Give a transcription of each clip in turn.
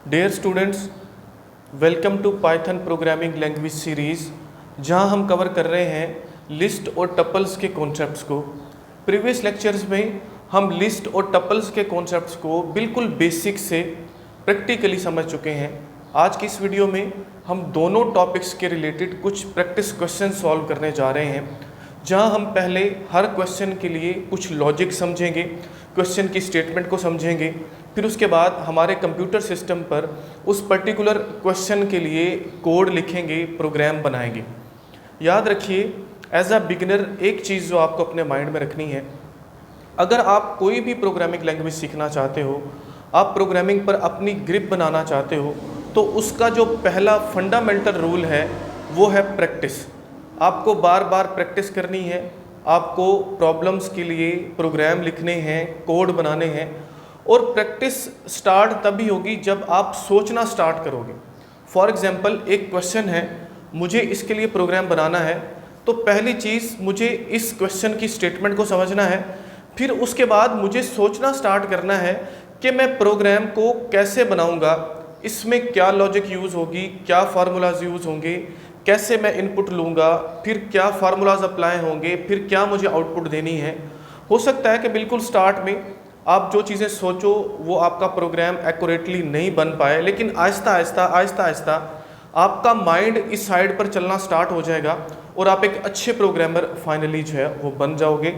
Dear students, welcome to Python programming language series, जहां हम cover कर रहे हैं लिस्ट और टपल्स के कॉन्सेप्ट्स को। प्रीवियस लेक्चर्स में हम लिस्ट और टपल्स के कॉन्सेप्ट्स को बिल्कुल बेसिक से प्रैक्टिकली समझ चुके हैं। आज की इस वीडियो में हम दोनों टॉपिक्स के रिलेटेड कुछ प्रैक्टिस क्वेश्चन सॉल्व करने जा रहे हैं, जहां हम पहले हर क्वेश्चन के लिए कुछ लॉजिक समझेंगे, क्वेश्चन की स्टेटमेंट को समझेंगे, फिर उसके बाद हमारे कंप्यूटर सिस्टम पर उस पर्टिकुलर क्वेश्चन के लिए कोड लिखेंगे, प्रोग्राम बनाएंगे। याद रखिए, एज अ बिगिनर एक चीज़ जो आपको अपने माइंड में रखनी है, अगर आप कोई भी प्रोग्रामिंग लैंग्वेज सीखना चाहते हो, आप प्रोग्रामिंग पर अपनी ग्रिप बनाना चाहते हो, तो उसका जो पहला फंडामेंटल रूल है वो है प्रैक्टिस। आपको बार बार प्रैक्टिस करनी है, आपको प्रॉब्लम्स के लिए प्रोग्राम लिखने हैं, कोड बनाने हैं, और प्रैक्टिस स्टार्ट तभी होगी जब आप सोचना स्टार्ट करोगे। फॉर एग्जांपल, एक क्वेश्चन है, मुझे इसके लिए प्रोग्राम बनाना है, तो पहली चीज़ मुझे इस क्वेश्चन की स्टेटमेंट को समझना है, फिर उसके बाद मुझे सोचना स्टार्ट करना है कि मैं प्रोग्राम को कैसे बनाऊंगा, इसमें क्या लॉजिक यूज़ होगी, क्या फार्मूलाज यूज़ होंगे, कैसे मैं इनपुट लूँगा, फिर क्या फार्मूलाज अप्लाई होंगे, फिर क्या मुझे आउटपुट देनी है। हो सकता है कि बिल्कुल स्टार्ट में आप जो चीज़ें सोचो वो आपका प्रोग्राम एक्यूरेटली नहीं बन पाए, लेकिन आहिस्ता आहिस्ता आपका माइंड इस साइड पर चलना स्टार्ट हो जाएगा और आप एक अच्छे प्रोग्रामर फाइनली जो है वो बन जाओगे।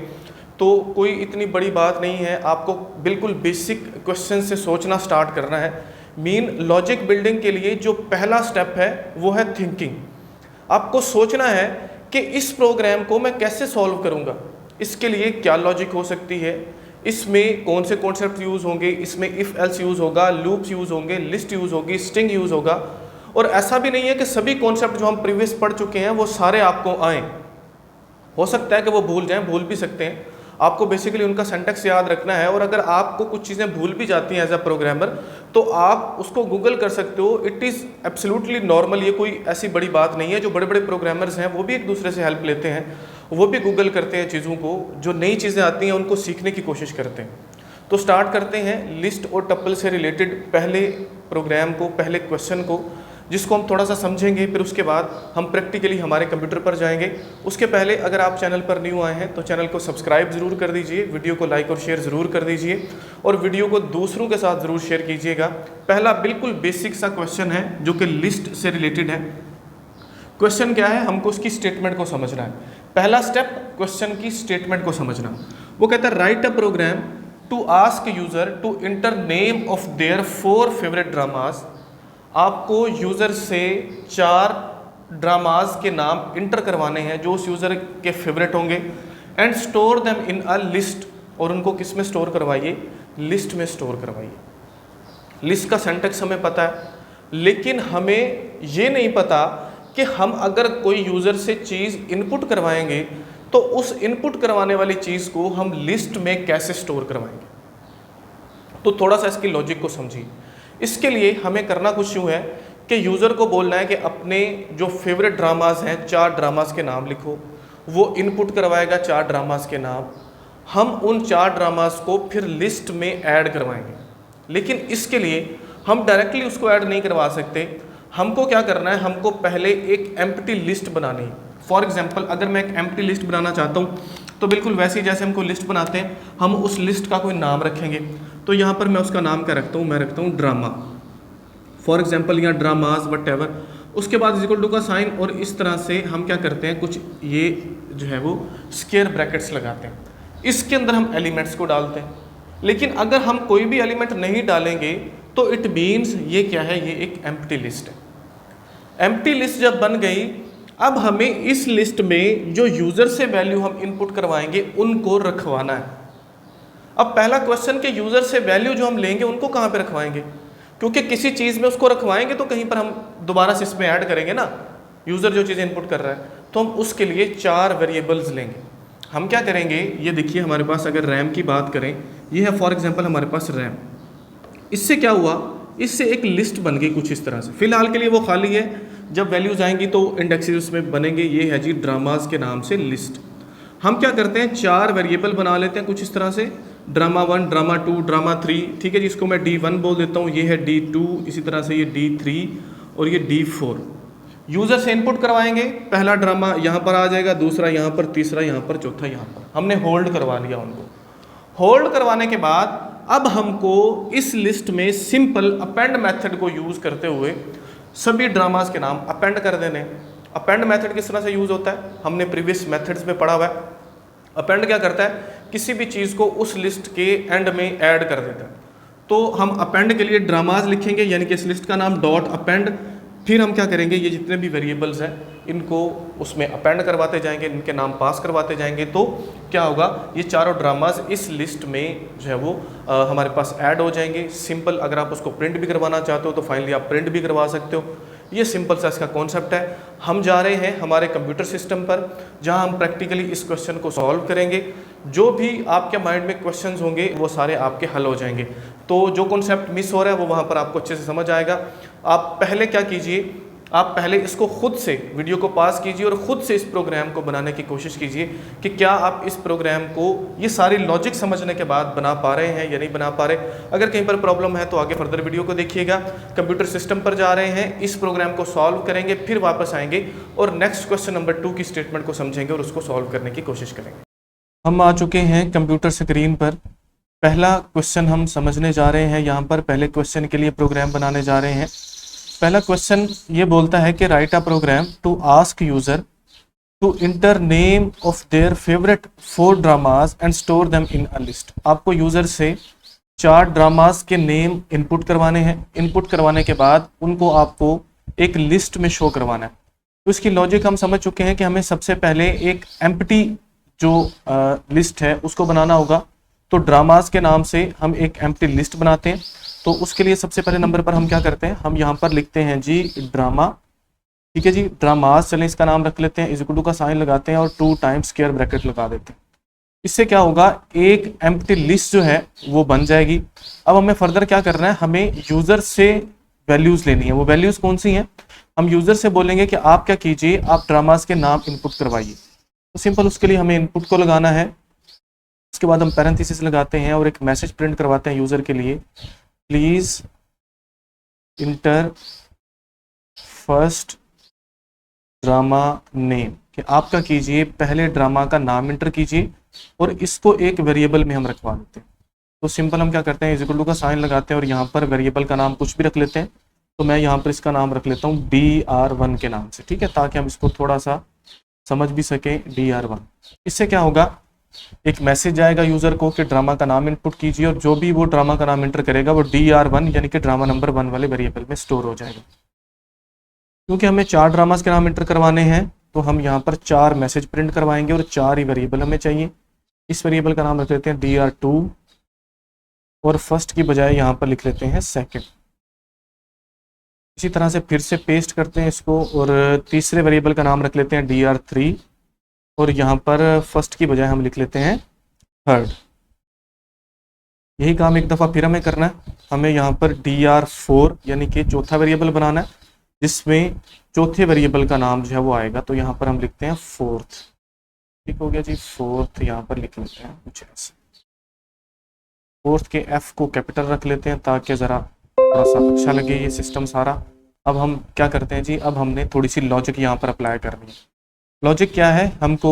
तो कोई इतनी बड़ी बात नहीं है, आपको बिल्कुल बेसिक क्वेश्चन से सोचना स्टार्ट करना है। मीन लॉजिक बिल्डिंग के लिए जो पहला स्टेप है वो है थिंकिंग। आपको सोचना है कि इस प्रोग्राम को मैं कैसे सॉल्व करूंगा, इसके लिए क्या लॉजिक हो सकती है, इसमें कौन से कॉन्सेप्ट यूज़ होंगे, इसमें इफ़ एल्स यूज़ होगा, लूप्स यूज़ होंगे, लिस्ट यूज़ होगी, स्ट्रिंग यूज़ होगा। और ऐसा भी नहीं है कि सभी कॉन्सेप्ट जो हम प्रीवियस पढ़ चुके हैं वो सारे आपको आएँ। हो सकता है कि वो भूल जाएं, भूल भी सकते हैं। आपको बेसिकली उनका सिंटैक्स याद रखना है, और अगर आपको कुछ चीज़ें भूल भी जाती हैं एज अ प्रोग्रामर, तो आप उसको गूगल कर सकते हो। इट इज़ एब्सोल्युटली नॉर्मल, ये कोई ऐसी बड़ी बात नहीं है। जो बड़े बड़े प्रोग्रामर्स हैं वो भी एक दूसरे से हेल्प लेते हैं, वो भी गूगल करते हैं चीज़ों को, जो नई चीज़ें आती हैं उनको सीखने की कोशिश करते हैं। तो स्टार्ट करते हैं लिस्ट और टपल से रिलेटेड पहले प्रोग्राम को, पहले क्वेश्चन को, जिसको हम थोड़ा सा समझेंगे, फिर उसके बाद हम प्रैक्टिकली हमारे कंप्यूटर पर जाएंगे। उसके पहले अगर आप चैनल पर न्यू आए हैं तो चैनल को सब्सक्राइब ज़रूर कर दीजिए, वीडियो को लाइक और शेयर ज़रूर कर दीजिए, और वीडियो को दूसरों के साथ ज़रूर शेयर कीजिएगा। पहला बिल्कुल बेसिक सा क्वेश्चन है जो कि लिस्ट से रिलेटेड है। क्वेश्चन क्या है, हमको उसकी स्टेटमेंट को समझना है। पहला स्टेप क्वेश्चन की स्टेटमेंट को समझना। वो कहता है write a program to ask user to enter name of their 4 favourite dramas. आपको यूज़र से 4 ड्रामाज के नाम इंटर करवाने हैं जो उस यूज़र के फेवरेट होंगे, and store them in a list. और उनको किस में स्टोर करवाइए, लिस्ट में स्टोर करवाइए। लिस्ट का सिंटैक्स हमें पता है, लेकिन हमें ये नहीं पता कि हम अगर कोई यूज़र से चीज़ इनपुट करवाएंगे तो उस इनपुट करवाने वाली चीज़ को हम लिस्ट में कैसे स्टोर करवाएंगे। तो थोड़ा सा इसकी लॉजिक को समझिए। इसके लिए हमें करना कुछ यूँ है कि यूज़र को बोलना है कि अपने जो फेवरेट ड्रामाज हैं 4 ड्रामाज के नाम लिखो। वो इनपुट करवाएगा 4 ड्रामाज के नाम, हम उन 4 ड्रामाज को फिर लिस्ट में ऐड करवाएंगे। लेकिन इसके लिए हम डायरेक्टली उसको ऐड नहीं करवा सकते। हमको क्या करना है, हमको पहले एक एम्प्टी लिस्ट बनानी है। फॉर एग्जाम्पल, अगर मैं एक एम्प्टी लिस्ट बनाना चाहता हूँ तो बिल्कुल वैसे ही जैसे हमको लिस्ट बनाते हैं, हम उस लिस्ट का कोई नाम रखेंगे। तो यहाँ पर मैं उसका नाम क्या रखता हूँ, मैं रखता हूँ ड्रामा। फॉर एग्जाम्पल यहाँ ड्रामाज वट एवर, उसके बाद इक्वल टू का साइन, और इस तरह से हम क्या करते हैं, कुछ ये जो है वो स्क्वायर ब्रैकेट्स लगाते हैं। इसके अंदर हम एलिमेंट्स को डालते हैं। लेकिन अगर हम कोई भी एलिमेंट नहीं डालेंगे तो इट मीन्स ये क्या है, ये एक एम्प्टी लिस्ट है। एम्प्टी लिस्ट जब बन गई, अब हमें इस लिस्ट में जो यूज़र से वैल्यू हम इनपुट करवाएंगे उनको रखवाना है। अब पहला क्वेश्चन के यूज़र से वैल्यू जो हम लेंगे उनको कहाँ पे रखवाएंगे, क्योंकि किसी चीज़ में उसको रखवाएंगे तो कहीं पर हम दोबारा से इसमें ऐड करेंगे ना, यूज़र जो चीज़ इनपुट कर रहा है। तो हम उसके लिए 4 वेरिएबल्स लेंगे। हम क्या करेंगे, ये देखिए हमारे पास अगर रैम की बात करें, ये है फॉर एग्जाम्पल हमारे पास रैम। इससे क्या हुआ, इससे एक लिस्ट बन गई कुछ इस तरह से। फिलहाल के लिए वो खाली है, जब वैल्यूज़ आएंगी तो इंडेक्सेस उसमें बनेंगे। ये है जी ड्रामाज के नाम से लिस्ट। हम क्या करते हैं, 4 वेरिएबल बना लेते हैं कुछ इस तरह से, ड्रामा 1, ड्रामा 2, ड्रामा 3, ठीक है जी, इसको मैं D1 बोल देता हूँ, ये है D2, इसी तरह से ये D3 और ये D4। यूज़र से इनपुट करवाएंगे, पहला ड्रामा यहाँ पर आ जाएगा, दूसरा यहाँ पर, तीसरा यहाँ पर, चौथा यहाँ पर। हमने होल्ड करवा लिया उनको। होल्ड करवाने के बाद अब हमको इस लिस्ट में सिंपल अपेंड मेथड को यूज़ करते हुए सभी ड्रामास के नाम अपेंड कर देने। अपेंड मेथड किस तरह से यूज़ होता है, हमने प्रीवियस मेथड्स में पढ़ा हुआ है। अपेंड क्या करता है, किसी भी चीज़ को उस लिस्ट के एंड में ऐड कर देता है। तो हम अपेंड के लिए ड्रामास लिखेंगे, यानी कि इस लिस्ट का नाम डॉट अपेंड। फिर हम क्या करेंगे, ये जितने भी वेरिएबल्स हैं इनको उसमें अपेंड करवाते जाएंगे, इनके नाम पास करवाते जाएंगे। तो क्या होगा, ये चारों ड्रामास इस लिस्ट में जो है वो हमारे पास ऐड हो जाएंगे। सिंपल, अगर आप उसको प्रिंट भी करवाना चाहते हो तो फाइनली आप प्रिंट भी करवा सकते हो। ये सिंपल सा इसका कॉन्सेप्ट है। हम जा रहे हैं हमारे कंप्यूटर सिस्टम पर, जहां हम प्रैक्टिकली इस क्वेश्चन को सॉल्व करेंगे। जो भी आपके माइंड में क्वेश्चंस होंगे वो सारे आपके हल हो जाएंगे। तो जो कॉन्सेप्ट मिस हो रहा है वो वहाँ पर आपको अच्छे से समझ आएगा। आप पहले क्या कीजिए, आप पहले इसको खुद से वीडियो को पास कीजिए और ख़ुद से इस प्रोग्राम को बनाने की कोशिश कीजिए कि क्या आप इस प्रोग्राम को ये सारी लॉजिक समझने के बाद बना पा रहे हैं या नहीं बना पा रहे। अगर कहीं पर प्रॉब्लम है तो आगे फर्दर वीडियो को देखिएगा। कंप्यूटर सिस्टम पर जा रहे हैं, इस प्रोग्राम को सॉल्व करेंगे, फिर वापस आएंगे और नेक्स्ट क्वेश्चन नंबर 2 की स्टेटमेंट को समझेंगे और उसको सॉल्व करने की कोशिश करेंगे। हम आ चुके हैं कंप्यूटर स्क्रीन पर। पहला क्वेश्चन हम समझने जा रहे हैं। यहाँ पर पहले क्वेश्चन के लिए प्रोग्राम बनाने जा रहे हैं। पहला क्वेश्चन ये बोलता है कि write a program to ask user to enter name of their favourite 4 dramas and store them in a list. आपको यूजर से 4 ड्रामास के नेम इनपुट करवाने हैं। इनपुट करवाने के बाद उनको आपको एक लिस्ट में शो करवाना है। तो इसकी लॉजिक हम समझ चुके हैं कि हमें सबसे पहले एक एम्प्टी जो लिस्ट है उसको बनाना होगा। तो ड्रामास के नाम से हम एक एम्प्टी लिस्ट बनाते हैं। तो उसके लिए सबसे पहले नंबर पर हम क्या करते हैं, हम यहाँ पर लिखते हैं जी ड्रामा, ठीक है जी, ड्रामास, चलें इसका नाम रख लेते हैं, इज इक्वल टू का साइन लगाते हैं और 2 टाइम्स स्क्वायर ब्रैकेट लगा देते हैं। इससे क्या होगा, एक एम्प्टी लिस्ट जो है वो बन जाएगी। अब हमें फर्दर क्या करना है, हमें यूजर से वैल्यूज लेनी है। वो वैल्यूज कौन सी हैं, हम यूजर से बोलेंगे कि आप क्या कीजिए, आप ड्रामास के नाम इनपुट करवाइए। तो सिंपल उसके लिए हमें इनपुट को लगाना है। उसके बाद हम पैरेंथेसिस लगाते हैं और एक मैसेज प्रिंट करवाते हैं यूजर के लिए, please inter first drama name, कि आप क्या कीजिए, पहले ड्रामा का नाम इंटर कीजिए और इसको एक वेरिएबल में हम रखवा देते हैं। तो सिंपल हम क्या करते हैं, इज इक्वल टू का साइन लगाते हैं और यहाँ पर वेरिएबल का नाम कुछ भी रख लेते हैं। तो मैं यहाँ पर इसका नाम रख लेता हूँ DR1 के नाम से, ठीक है, ताकि हम इसको थोड़ा सा समझ भी सकें, DR1। इससे क्या होगा, एक मैसेज जाएगा यूजर को कि ड्रामा का नाम इनपुट कीजिए और जो भी वो ड्रामा का नाम इंटर करेगा वो DR1 यानी कि ड्रामा नंबर 1 वाले वेरिएबल में स्टोर हो जाएगा। क्योंकि हमें 4 ड्रामास के नाम इंटर करवाने हैं तो हम यहाँ पर 4 मैसेज प्रिंट करवाएंगे और 4 ही वेरिएबल हमें चाहिए। इस वेरिएबल का नाम रख लेते हैं DR2 और फर्स्ट की बजाय यहाँ पर लिख लेते हैं सेकेंड। इसी तरह से फिर से पेस्ट करते हैं इसको और तीसरे वेरिएबल का नाम रख लेते हैं DR3 और यहाँ पर फर्स्ट की बजाय हम लिख लेते हैं थर्ड। यही काम एक दफ़ा फिर हमें करना है। हमें यहाँ पर DR4 यानी कि चौथा वेरिएबल बनाना है जिसमें चौथे वेरिएबल का नाम जो है वो आएगा। तो यहाँ पर हम लिखते हैं फोर्थ, ठीक हो गया जी, फोर्थ यहाँ पर लिख लेते हैं कुछ ऐसे। फोर्थ के F को कैपिटल रख लेते हैं ताकि ज़रा थोड़ा सा अच्छा लगे ये सिस्टम सारा। अब हम क्या करते हैं जी, अब हमने थोड़ी सी लॉजिक यहाँ पर अप्लाई करनी है। लॉजिक क्या है, हमको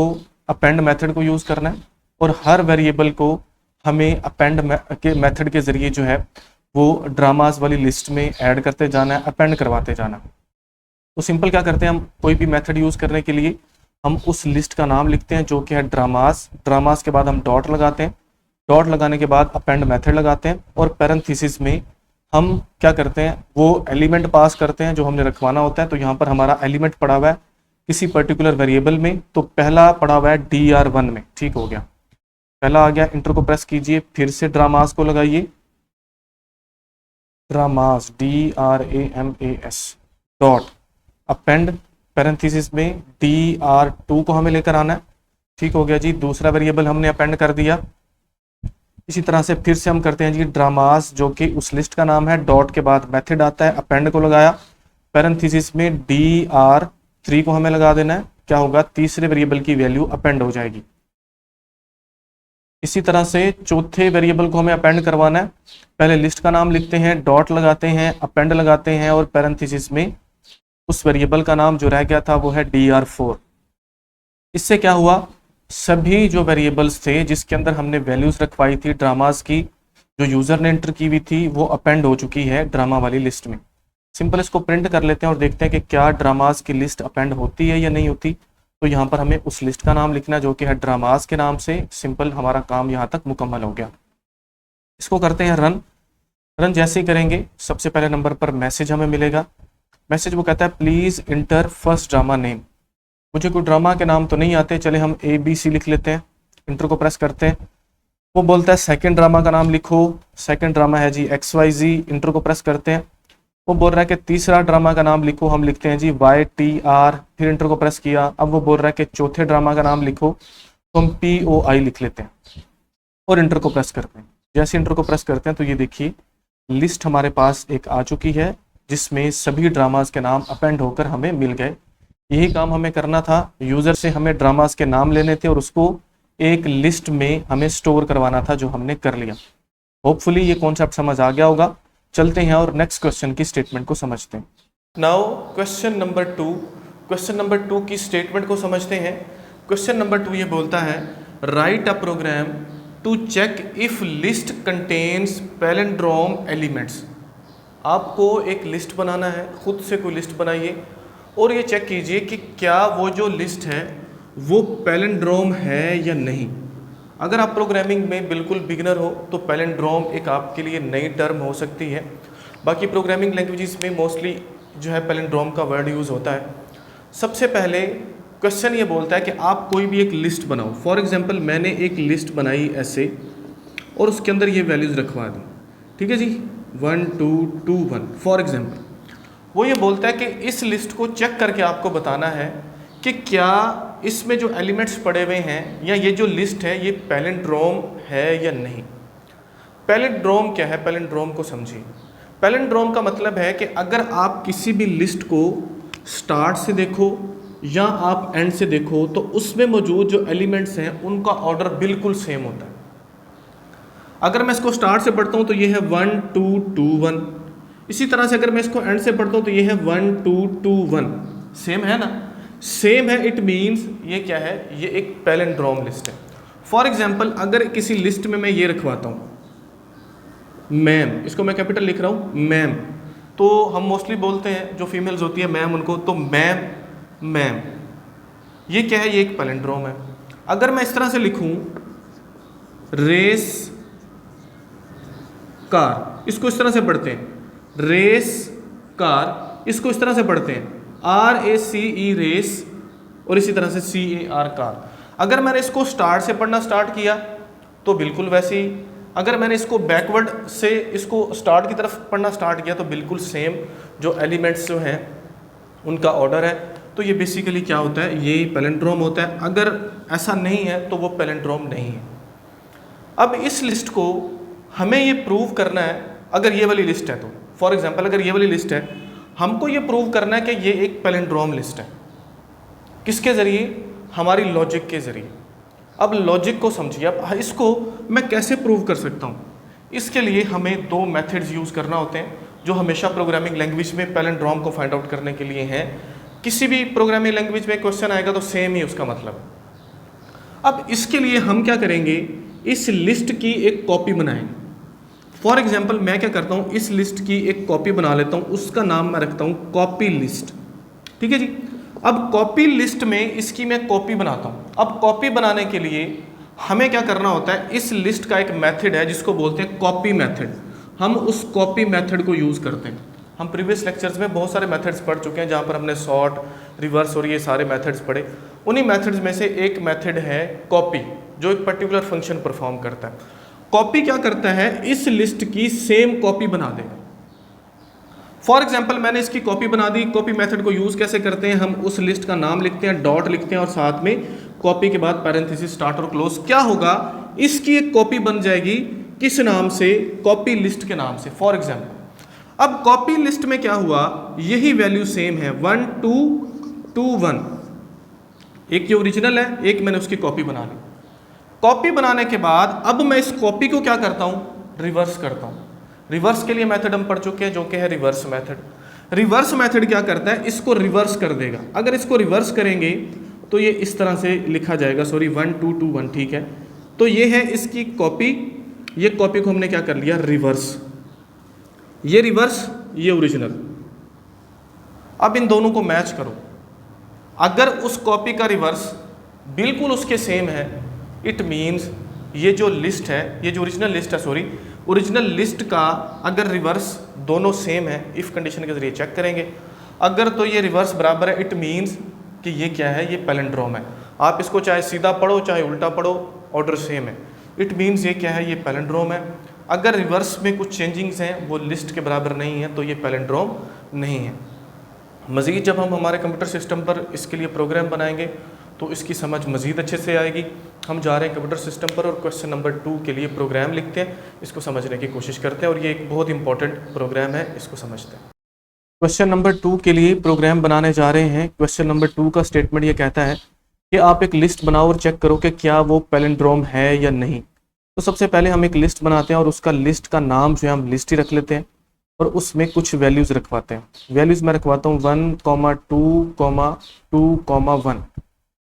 अपेंड मेथड को यूज़ करना है और हर वेरिएबल को हमें अपेंड के मेथड के ज़रिए जो है वो ड्रामास वाली लिस्ट में ऐड करते जाना है, अपेंड करवाते जाना। तो सिंपल क्या करते हैं, हम कोई भी मेथड यूज़ करने के लिए हम उस लिस्ट का नाम लिखते हैं जो कि है ड्रामास। ड्रामास के बाद हम डॉट लगाते हैं, डॉट लगाने के बाद अपेंड मेथड लगाते हैं और पैरेंथेसिस में हम क्या करते हैं, वो एलिमेंट पास करते हैं जो हमने रखवाना होता है। तो यहाँ पर हमारा एलिमेंट पड़ा हुआ है किसी पर्टिकुलर वेरिएबल में, तो पहला पड़ा हुआ है DR1 में, ठीक हो गया, पहला आ गया। इंटर को प्रेस कीजिए, फिर से ड्रामास को लगाइए, dramas DRAMAS dot append parenthesis में DR2 को हमें लेकर आना है, ठीक हो गया जी। दूसरा वेरिएबल हमने अपेंड कर दिया। इसी तरह से फिर से हम करते हैं जी ड्रामास, जो कि उस लिस्ट का नाम है, डॉट के बाद मेथड आता है, अपेंड को लगाया, पैरेंथेसिस में DR3 को हमें लगा देना है। क्या होगा, तीसरे वेरिएबल की वैल्यू अपेंड हो जाएगी। इसी तरह से चौथे वेरिएबल को हमें अपेंड करवाना है। पहले लिस्ट का नाम लिखते हैं, डॉट लगाते हैं, अपेंड लगाते हैं और पैरेंथेसिस में उस वेरिएबल का नाम जो रह गया था वो है dr4। इससे क्या हुआ, सभी जो वेरिएबल्स थे जिसके अंदर हमने वैल्यूज रखवाई थी ड्रामास की, जो यूजर ने एंटर की हुई थी, वो अपेंड हो चुकी है ड्रामा वाली लिस्ट में। सिंपल इसको प्रिंट कर लेते हैं और देखते हैं कि क्या ड्रामास की लिस्ट अपेंड होती है या नहीं होती। तो यहाँ पर हमें उस लिस्ट का नाम लिखना जो कि है ड्रामास के नाम से। सिंपल हमारा काम यहाँ तक मुकम्मल हो गया। इसको करते हैं रन। रन जैसे ही करेंगे सबसे पहले नंबर पर मैसेज हमें मिलेगा। मैसेज वो कहता है please inter first drama name. मुझे कोई ड्रामा के नाम तो नहीं आते, चले हम ABC लिख लेते हैं। इंटर को प्रेस करते हैं, वो बोलता है सेकंड ड्रामा का नाम लिखो। सेकंड ड्रामा है जी XYZ। इंटर को प्रेस करते हैं, वो बोल रहा है कि तीसरा ड्रामा का नाम लिखो। हम लिखते हैं जी YTR। फिर इंटर को प्रेस किया, अब वो बोल रहा है कि चौथे ड्रामा का नाम लिखो, तो हम POI लिख लेते हैं और इंटर को प्रेस करते हैं। जैसे इंटर को प्रेस करते हैं तो ये देखिए लिस्ट हमारे पास एक आ चुकी है जिसमें सभी ड्रामास के नाम अपेंड होकर हमें मिल गए। यही काम हमें करना था, यूजर से हमें ड्रामास के नाम लेने थे और उसको एक लिस्ट में हमें स्टोर करवाना था, जो हमने कर लिया। होपफुली ये कॉन्सेप्ट समझ आ गया होगा। चलते हैं और नेक्स्ट क्वेश्चन की स्टेटमेंट को समझते हैं। नाउ क्वेश्चन नंबर 2 की स्टेटमेंट को समझते हैं। क्वेश्चन नंबर 2 ये बोलता है write a program to check if list contains palindrome elements. आपको एक लिस्ट बनाना है, खुद से कोई लिस्ट बनाइए और ये चेक कीजिए कि क्या वो जो लिस्ट है वो पैलिंड्रोम है या नहीं। अगर आप प्रोग्रामिंग में बिल्कुल बिगिनर हो तो पैलिंड्रोम एक आपके लिए नई टर्म हो सकती है। बाकी प्रोग्रामिंग लैंग्वेजेस में मोस्टली जो है पैलिंड्रोम का वर्ड यूज़ होता है। सबसे पहले क्वेश्चन ये बोलता है कि आप कोई भी एक लिस्ट बनाओ। फॉर एग्जांपल मैंने एक लिस्ट बनाई ऐसे और उसके अंदर ये वैल्यूज़ रखवा दी, ठीक है जी, 1 2 2 1 फॉर एग्जांपल। वो ये बोलता है कि इस लिस्ट को चेक करके आपको बताना है कि क्या इसमें जो एलिमेंट्स पड़े हुए हैं या ये जो लिस्ट है ये पैलिंड्रोम है या नहीं। पैलिंड्रोम क्या है, पैलिंड्रोम को समझिए। पैलिंड्रोम का मतलब है कि अगर आप किसी भी लिस्ट को स्टार्ट से देखो या आप एंड से देखो तो उसमें मौजूद जो एलिमेंट्स हैं उनका ऑर्डर बिल्कुल सेम होता है। अगर मैं इसको स्टार्ट से पढ़ता हूँ तो ये है 1 2 2 1। इसी तरह से अगर मैं इसको एंड से पढ़ता हूँ तो ये है 1 2 2 1। सेम है ना, सेम है। इट मीन्स ये क्या है, ये एक पैलिंड्रोम लिस्ट है। फॉर एग्जाम्पल अगर किसी लिस्ट में मैं ये रखवाता हूँ मैम, इसको मैं कैपिटल लिख रहा हूँ मैम, तो हम मोस्टली बोलते हैं जो फीमेल्स होती है मैम उनको, तो मैम मैम, ये क्या है, ये एक पैलिंड्रोम है। अगर मैं इस तरह से लिखूँ रेस कार, इसको इस तरह से पढ़ते हैं रेस कार, इसको इस तरह से पढ़ते हैं RACE रेस, और इसी तरह से CAR कार। अगर मैंने इसको स्टार्ट से पढ़ना स्टार्ट किया तो बिल्कुल वैसे ही, अगर मैंने इसको बैकवर्ड से इसको स्टार्ट की तरफ पढ़ना स्टार्ट किया तो बिल्कुल सेम जो एलिमेंट्स जो हैं उनका ऑर्डर है। तो ये बेसिकली क्या होता है, ये पैलिंड्रोम होता है। अगर ऐसा नहीं है तो वो पैलिंड्रोम नहीं है। अब इस लिस्ट को हमें ये प्रूव करना है, अगर ये वाली लिस्ट है तो फॉर एग्जांपल अगर ये वाली लिस्ट है, हमको ये प्रूव करना है कि ये एक पैलिंड्रोम लिस्ट है। किसके ज़रिए, हमारी लॉजिक के ज़रिए। अब लॉजिक को समझिए। अब इसको मैं कैसे प्रूव कर सकता हूँ, इसके लिए हमें दो मेथड्स यूज़ करना होते हैं जो हमेशा प्रोग्रामिंग लैंग्वेज में पैलिंड्रोम को फाइंड आउट करने के लिए हैं। किसी भी प्रोग्रामिंग लैंग्वेज में क्वेश्चन आएगा तो सेम ही उसका मतलब। अब इसके लिए हम क्या करेंगे, इस लिस्ट की एक कॉपी बनाएंगे। फॉर एग्जाम्पल मैं क्या करता हूँ, इस लिस्ट की एक कॉपी बना लेता हूँ, उसका नाम मैं रखता हूँ कॉपी लिस्ट, ठीक है जी। अब कॉपी लिस्ट में इसकी मैं कॉपी बनाता हूँ। अब कॉपी बनाने के लिए हमें क्या करना होता है, इस लिस्ट का एक मेथड है जिसको बोलते हैं कॉपी मेथड। हम उस कॉपी मेथड को यूज़ करते हैं। हम प्रीवियस लेक्चर्स में बहुत सारे मेथड्स पढ़ चुके हैं जहाँ पर हमने सॉर्ट, रिवर्स और ये सारे मेथड्स पढ़े। उन्हीं मेथड्स में से एक मेथड है कॉपी, जो एक पर्टिकुलर फंक्शन परफॉर्म करता है। कॉपी क्या करता है, इस लिस्ट की सेम कॉपी बना देगा। फॉर एग्जाम्पल मैंने इसकी कॉपी बना दी। कॉपी मेथड को यूज़ कैसे करते हैं, हम उस लिस्ट का नाम लिखते हैं, डॉट लिखते हैं और साथ में कॉपी के बाद पैरेंथेसिस स्टार्ट और क्लोज। क्या होगा, इसकी एक कॉपी बन जाएगी, किस नाम से, कॉपी लिस्ट के नाम से। फॉर एग्जाम्पल अब कॉपी लिस्ट में क्या हुआ, यही वैल्यू सेम है 1 2 2 1। एक जो ओरिजिनल है, एक मैंने उसकी कॉपी बना ली। कॉपी बनाने के बाद अब मैं इस कॉपी को क्या करता हूँ, रिवर्स करता हूँ। रिवर्स के लिए मेथड हम पढ़ चुके हैं जो कि है रिवर्स मेथड। रिवर्स मेथड क्या करता है, इसको रिवर्स कर देगा। अगर इसको रिवर्स करेंगे तो ये इस तरह से लिखा जाएगा, सॉरी 1 2 2 1, ठीक है। तो ये है इसकी कॉपी, ये कॉपी को हमने क्या कर लिया, रिवर्स। ये रिवर्स, ये ओरिजिनल। अब इन दोनों को मैच करो। अगर उस कॉपी का रिवर्स बिल्कुल उसके सेम है, इट मीन्स ये जो लिस्ट है, ये जो ओरिजिनल लिस्ट है, सॉरी ओरिजिनल लिस्ट का अगर रिवर्स दोनों सेम है, इफ कंडीशन के जरिए चेक करेंगे। अगर तो ये रिवर्स बराबर है, इट मीन्स कि ये क्या है, ये पैलिंड्रोम है। आप इसको चाहे सीधा पढ़ो चाहे उल्टा पढ़ो, ऑर्डर सेम है। इट मीन्स ये क्या है, ये पैलिंड्रोम है। अगर रिवर्स में कुछ चेंजिंग्स हैं, वो लिस्ट के बराबर नहीं है, तो ये पैलिंड्रोम नहीं है। मज़ीद जब हम हमारे कंप्यूटर सिस्टम पर इसके लिए प्रोग्राम बनाएंगे तो इसकी समझ मज़ीद अच्छे से आएगी। हम जा रहे हैं कंप्यूटर सिस्टम पर और क्वेश्चन नंबर 2 के लिए प्रोग्राम लिखते हैं, इसको समझने की कोशिश करते हैं और ये एक बहुत इंपॉर्टेंट प्रोग्राम है, इसको समझते हैं। क्वेश्चन नंबर 2 के लिए प्रोग्राम बनाने जा रहे हैं। क्वेश्चन नंबर 2 का स्टेटमेंट ये कहता है कि आप एक लिस्ट बनाओ और चेक करो कि क्या वो पैलिंड्रोम है या नहीं। तो सबसे पहले हम एक लिस्ट बनाते हैं और उसका लिस्ट का नाम जो है हम लिस्ट ही रख लेते हैं और उसमें कुछ वैल्यूज़ रखवाते हैं। वैल्यूज़ मैं रखवाता हूँ 1, 2, 2, 1।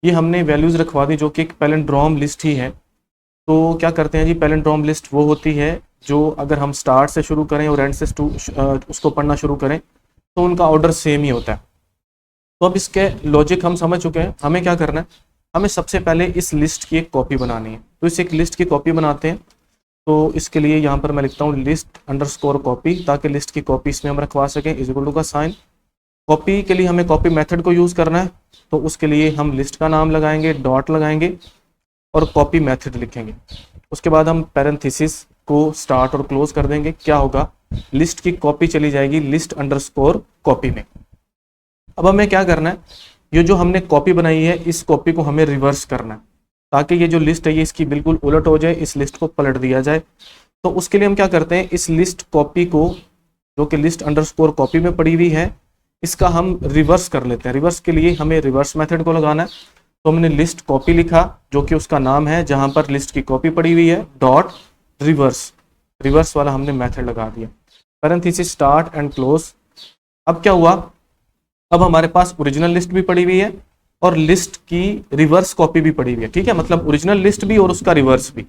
ये हमने वैल्यूज़ रखवा दी जो कि एक पैलिंड्रोम लिस्ट ही है। तो क्या करते हैं जी, पैलिंड्रोम लिस्ट वो होती है जो अगर हम स्टार्ट से शुरू करें और एंड से उसको पढ़ना शुरू करें तो उनका ऑर्डर सेम ही होता है। तो अब इसके लॉजिक हम समझ चुके हैं। हमें क्या करना है, हमें सबसे पहले इस लिस्ट की एक कॉपी बनानी है। तो इस एक लिस्ट की कॉपी बनाते हैं। तो इसके लिए यहाँ पर मैं लिखता हूँ लिस्ट अंडरस्कोर कॉपी, ताकि लिस्ट की कॉपी इसमें हम रखवा सकें, इज इक्वल टू का साइन। कॉपी के लिए हमें कॉपी मेथड को यूज़ करना है, तो उसके लिए हम लिस्ट का नाम लगाएंगे, डॉट लगाएंगे और कॉपी मेथड लिखेंगे। उसके बाद हम पैरेंथेसिस को स्टार्ट और क्लोज कर देंगे। क्या होगा, लिस्ट की कॉपी चली जाएगी लिस्ट अंडरस्कोर कॉपी में। अब हमें क्या करना है, ये जो हमने कॉपी बनाई है इस कॉपी को हमें रिवर्स करना है, ताकि ये जो लिस्ट है ये इसकी बिल्कुल उलट हो जाए, इस लिस्ट को पलट दिया जाए। तो उसके लिए हम क्या करते हैं, इस लिस्ट कॉपी को जो कि लिस्ट अंडरस्कोर कॉपी में पड़ी हुई है, इसका हम रिवर्स कर लेते हैं। रिवर्स के लिए हमें रिवर्स मेथड को लगाना है। तो हमने लिस्ट कॉपी लिखा जो कि उसका नाम है जहां पर लिस्ट की कॉपी पड़ी हुई है, डॉट रिवर्स, रिवर्स वाला हमने मेथड लगा दिया। Parenthesis start and close. अब क्या हुआ, अब हमारे पास ओरिजिनल लिस्ट भी पड़ी हुई है और लिस्ट की रिवर्स कॉपी भी पड़ी हुई है। ठीक है, मतलब ओरिजिनल लिस्ट भी और उसका रिवर्स भी,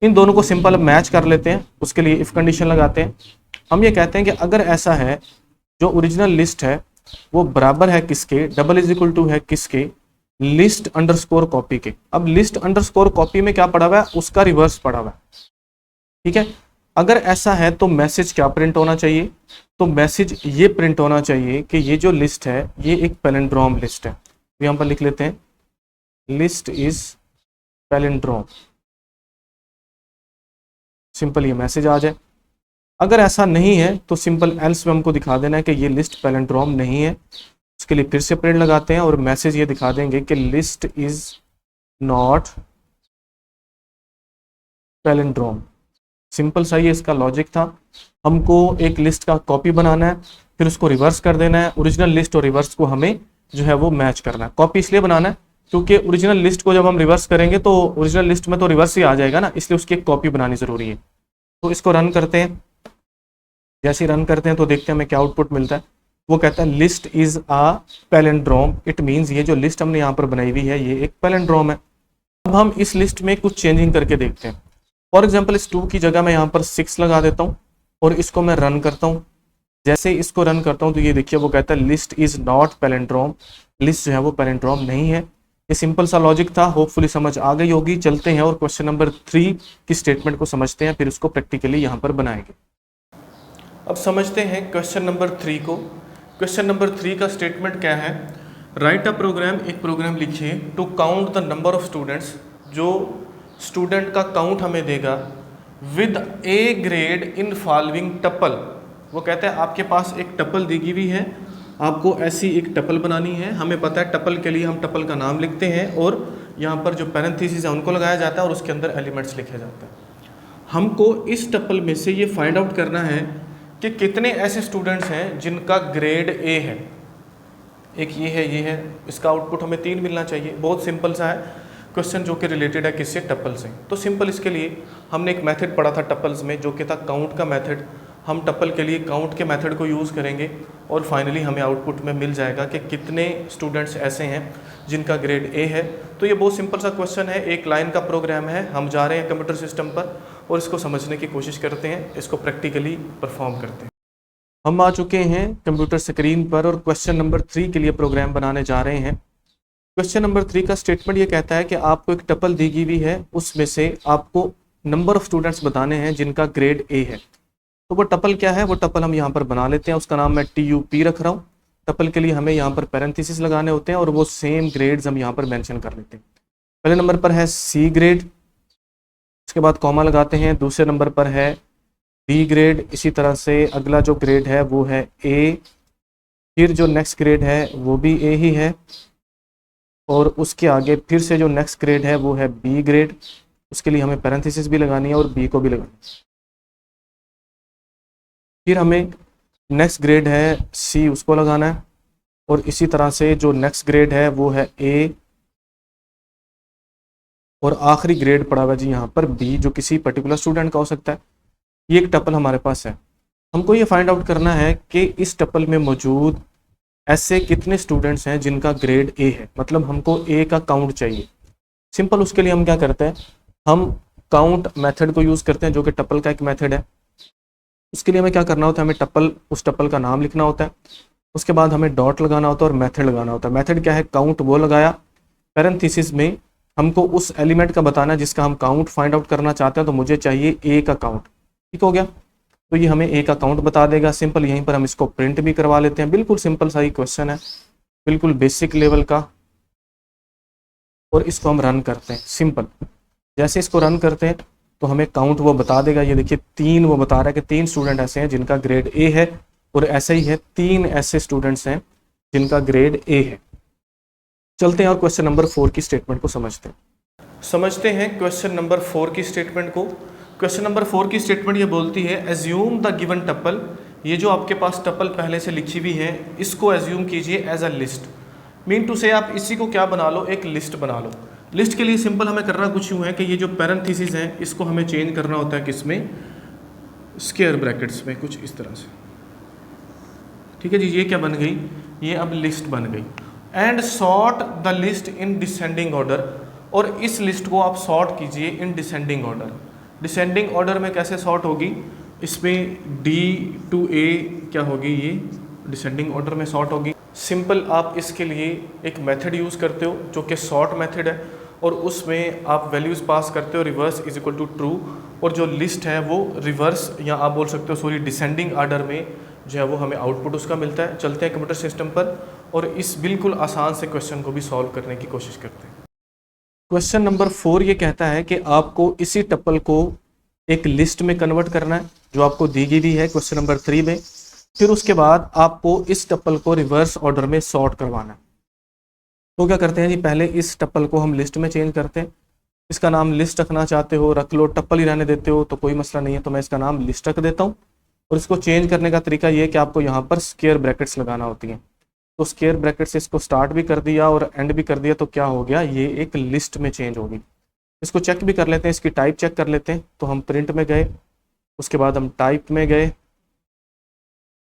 इन दोनों को सिंपल मैच कर लेते हैं। उसके लिए इफ कंडीशन लगाते हैं। हम ये कहते हैं कि अगर ऐसा है, जो ओरिजिनल लिस्ट है वो बराबर है किसके, डबल इज इक्वल टू है किसके, लिस्ट अंडरस्कोर कॉपी के। अब लिस्ट अंडरस्कोर कॉपी में क्या पड़ा हुआ है, उसका रिवर्स पड़ा हुआ है। ठीक है, अगर ऐसा है तो मैसेज क्या प्रिंट होना चाहिए, तो मैसेज ये प्रिंट होना चाहिए कि ये जो लिस्ट है ये एक पैलिंड्रोम लिस्ट है। तो यहां पर लिख लेते हैं लिस्ट इज पैलिंड्रोम, सिंपल ये मैसेज आ जाए। अगर ऐसा नहीं है तो सिंपल एल्स में हमको दिखा देना है कि ये लिस्ट पैलिंड्रोम नहीं है। उसके लिए फिर से प्रिंट लगाते हैं और मैसेज ये दिखा देंगे कि list is not palindrome. Simple सा ये इसका लॉजिक था। हमको एक लिस्ट का कॉपी बनाना है, फिर उसको रिवर्स कर देना है। ओरिजिनल लिस्ट और रिवर्स को हमें जो है वो मैच करना है। कॉपी इसलिए बनाना है क्योंकि ओरिजिनल लिस्ट को जब हम रिवर्स करेंगे तो ओरिजिनल लिस्ट में तो रिवर्स ही आ जाएगा ना, इसलिए उसकी एक कॉपी बनानी जरूरी है। तो इसको रन करते हैं। जैसे रन करते हैं तो देखते हैं हमें क्या आउटपुट मिलता है। वो कहता है list is a palindrome, it means ये जो लिस्ट हमने यहाँ पर बनाई हुई है ये एक पैलिंड्रोम है। अब हम इस लिस्ट में कुछ चेंजिंग करके देखते हैं। फॉर एग्जाम्पल इस 2 की जगह मैं यहाँ पर 6 लगा देता हूँ और इसको मैं रन करता हूँ। जैसे इसको रन करता हूँ तो ये देखिए वो कहता है list is not palindrome, list जो है वो पैलिंड्रोम नहीं है। ये सिंपल सा लॉजिक था, होपफुली समझ आ गई होगी। चलते हैं और क्वेश्चन नंबर 3 की स्टेटमेंट को समझते हैं, फिर उसको प्रैक्टिकली यहाँ पर बनाएंगे। अब समझते हैं क्वेश्चन नंबर 3 को। क्वेश्चन नंबर 3 का स्टेटमेंट क्या है, राइट अ प्रोग्राम, एक प्रोग्राम लिखिए to count the number of students, जो स्टूडेंट का काउंट हमें देगा, with a grade in following tuple. वो कहते हैं आपके पास एक टपल दी हुई है, आपको ऐसी एक टपल बनानी है। हमें पता है टपल के लिए हम टपल का नाम लिखते हैं और यहाँ पर जो पैरेंथेसिस है उनको लगाया जाता है और उसके अंदर एलिमेंट्स लिखे जाते हैं। हमको इस टपल में से ये फाइंड आउट करना है कि कितने ऐसे स्टूडेंट्स हैं जिनका ग्रेड ए है। एक ये है, ये है, इसका आउटपुट हमें 3 मिलना चाहिए। बहुत सिंपल सा है। क्वेश्चन जो कि रिलेटेड है किससे, टपल से। तो सिंपल इसके लिए हमने एक मेथड पढ़ा था टपल्स में जो कि था काउंट का मेथड। हम टपल के लिए काउंट के मेथड को यूज़ करेंगे और फाइनली हमें आउटपुट में मिल जाएगा कि कितने स्टूडेंट्स ऐसे हैं जिनका ग्रेड ए है। तो ये बहुत सिंपल सा क्वेश्चन है, एक लाइन का प्रोग्राम है। हम जा रहे हैं कंप्यूटर सिस्टम पर और इसको समझने की कोशिश करते हैं, इसको प्रैक्टिकली परफॉर्म करते हैं। हम आ चुके हैं कंप्यूटर स्क्रीन पर और क्वेश्चन नंबर 3 के लिए प्रोग्राम बनाने जा रहे हैं। क्वेश्चन नंबर 3 का स्टेटमेंट ये कहता है कि आपको एक टपल दी गई हुई है, उसमें से आपको नंबर ऑफ स्टूडेंट्स बताने हैं जिनका ग्रेड ए है। तो वो टपल क्या है, वो टपल हम यहाँ पर बना लेते हैं। उसका नाम मैं TUP रख रहा हूँ। टपल के लिए हमें यहाँ पर पैरेंथेसिस लगाने होते हैं और वो सेम ग्रेड्स हम यहाँ पर मेंशन कर लेते हैं। पहले नंबर पर है C ग्रेड, उसके बाद कॉमा लगाते हैं। दूसरे नंबर पर है D ग्रेड, इसी तरह से अगला जो ग्रेड है वो है A, फिर जो नेक्स्ट ग्रेड है वो भी A ही है, और उसके आगे फिर से जो नेक्स्ट ग्रेड है वो है B ग्रेड। उसके लिए हमें पैरेंथेसिस भी लगानी है और B को भी लगानी है। फिर हमें नेक्स्ट ग्रेड है C, उसको लगाना है, और इसी तरह से जो नेक्स्ट ग्रेड है वो है A, और आखिरी ग्रेड पड़ा हुआ जी यहाँ पर B, जो किसी पर्टिकुलर स्टूडेंट का हो सकता है। ये एक टपल हमारे पास है। हमको ये फाइंड आउट करना है कि इस टपल में मौजूद ऐसे कितने स्टूडेंट्स हैं जिनका ग्रेड A है, मतलब हमको A का काउंट चाहिए। सिंपल उसके लिए हम क्या करते हैं, हम काउंट मेथड को यूज़ करते हैं जो कि टपल का एक मेथड है। उसके लिए हमें क्या करना होता है, हमें उस टपल का नाम लिखना होता है, उसके बाद हमें डॉट लगाना होता है और मेथड लगाना होता है। मेथड क्या है, काउंट वो लगाया, पैरेंथेसिस में हमको उस एलिमेंट का बताना है जिसका हम काउंट फाइंड आउट करना चाहते हैं। तो मुझे चाहिए A का काउंट, ठीक हो गया। तो ये हमें A का काउंट बता देगा। सिंपल यहीं पर हम इसको प्रिंट भी करवा लेते हैं। बिल्कुल सिंपल सा ही क्वेश्चन है, बिल्कुल बेसिक लेवल का। और इसको हम रन करते हैं। सिंपल जैसे इसको रन करते हैं तो हमें काउंट वो बता देगा। ये देखिए 3 वो बता रहा है कि 3 स्टूडेंट ऐसे हैं जिनका ग्रेड A है, और ऐसे ही है 3 ऐसे स्टूडेंट्स हैं जिनका ग्रेड A है। चलते हैं और क्वेश्चन नंबर 4 की स्टेटमेंट को समझते हैं क्वेश्चन नंबर 4 की स्टेटमेंट को। क्वेश्चन नंबर 4 की स्टेटमेंट ये बोलती है, एज्यूम द गिवन टपल। ये जो आपके पास टपल पहले से लिखी हुई है इसको एज्यूम कीजिए एज अ लिस्ट। मीन टू से आप इसी को क्या बना लो, एक लिस्ट बना लो। लिस्ट के लिए सिंपल हमें करना कुछ यूँ है कि ये जो पैरेंथेसिस है इसको हमें चेंज करना होता है किसमें, स्क्वायर ब्रैकेट्स में, कुछ इस तरह से। ठीक है जी, ये क्या बन गई, ये अब लिस्ट बन गई। And sort the list in descending order, और इस लिस्ट को आप सॉर्ट कीजिए in descending order. Descending order में कैसे सॉर्ट होगी, इसमें D to A क्या होगी, ये डिसेंडिंग ऑर्डर में सॉर्ट होगी। सिंपल आप इसके लिए एक मेथड यूज़ करते हो जो कि सॉर्ट मेथड है, और उसमें आप वैल्यूज़ पास करते हो reverse is equal to true, और जो लिस्ट है वो रिवर्स, या आप बोल सकते हो सॉरी डिसेंडिंग ऑर्डर में जो है वो हमें आउटपुट उसका मिलता है। चलते हैं कंप्यूटर सिस्टम पर और इस बिल्कुल आसान से क्वेश्चन को भी सॉल्व करने की कोशिश करते हैं। क्वेश्चन नंबर 4 ये कहता है कि आपको इसी टपल को एक लिस्ट में कन्वर्ट करना है जो आपको दी गई है क्वेश्चन नंबर 3 में। फिर उसके बाद आपको इस टपल को रिवर्स ऑर्डर में सॉर्ट करवाना है। तो क्या करते हैं जी, पहले इस टपल को हम लिस्ट में चेंज करते हैं। इसका नाम लिस्ट रखना चाहते हो रख लो, टपल ही रहने देते हो तो कोई मसला नहीं है, तो मैं इसका नाम लिस्ट रख देता हूँ। और इसको चेंज करने का तरीका ये है कि आपको यहाँ पर स्क्वायर ब्रैकेट्स लगाना होती हैं। तो स्क्वायर ब्रैकेट से इसको स्टार्ट भी कर दिया और एंड भी कर दिया, तो क्या हो गया, ये एक लिस्ट में चेंज होगी। इसको चेक भी कर लेते हैं, इसकी टाइप चेक कर लेते हैं। तो हम प्रिंट में गए, उसके बाद हम टाइप में गए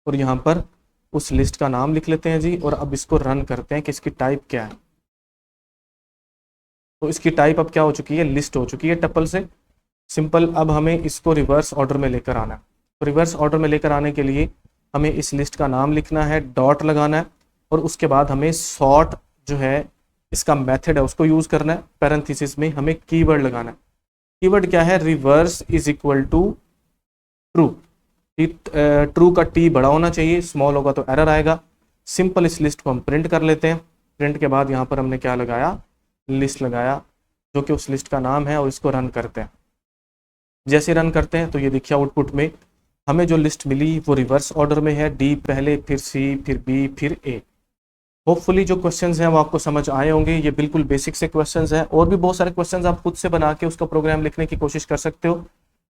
और यहाँ पर उस लिस्ट का नाम लिख लेते हैं जी। और अब इसको रन करते हैं कि इसकी टाइप क्या है। तो इसकी टाइप अब क्या हो चुकी है, लिस्ट हो चुकी है टपल से। सिंपल अब हमें इसको रिवर्स ऑर्डर में लेकर आना है। तो रिवर्स ऑर्डर में लेकर आने के लिए हमें इस लिस्ट का नाम लिखना है, डॉट लगाना है, और उसके बाद हमें सॉर्ट जो है इसका मेथड है उसको यूज करना है। पैरेंथेसिस में हमें कीवर्ड लगाना है। कीवर्ड क्या है, reverse is equal to true. True का T बड़ा होना चाहिए, स्मॉल होगा तो एरर आएगा। सिंपल इस लिस्ट को हम प्रिंट कर लेते हैं। प्रिंट के बाद यहाँ पर हमने क्या लगाया, लिस्ट लगाया, जो कि उस लिस्ट का नाम है, और इसको रन करते हैं। जैसे रन करते हैं तो ये देखिए आउटपुट में हमें जो लिस्ट मिली वो रिवर्स ऑर्डर में है, D पहले, फिर C, फिर B, फिर A। होपफुली जो क्वेश्चंस हैं वो आपको समझ आए होंगे। ये बिल्कुल बेसिक से क्वेश्चंस हैं, और भी बहुत सारे क्वेश्चंस आप खुद से बना के उसका प्रोग्राम लिखने की कोशिश कर सकते हो।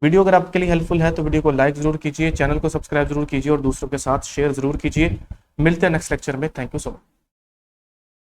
वीडियो अगर आपके लिए हेल्पफुल है तो वीडियो को लाइक जरूर कीजिए, चैनल को सब्सक्राइब जरूर कीजिए और दूसरों के साथ शेयर जरूर कीजिए। मिलते हैं नेक्स्ट लेक्चर में। Thank you so much.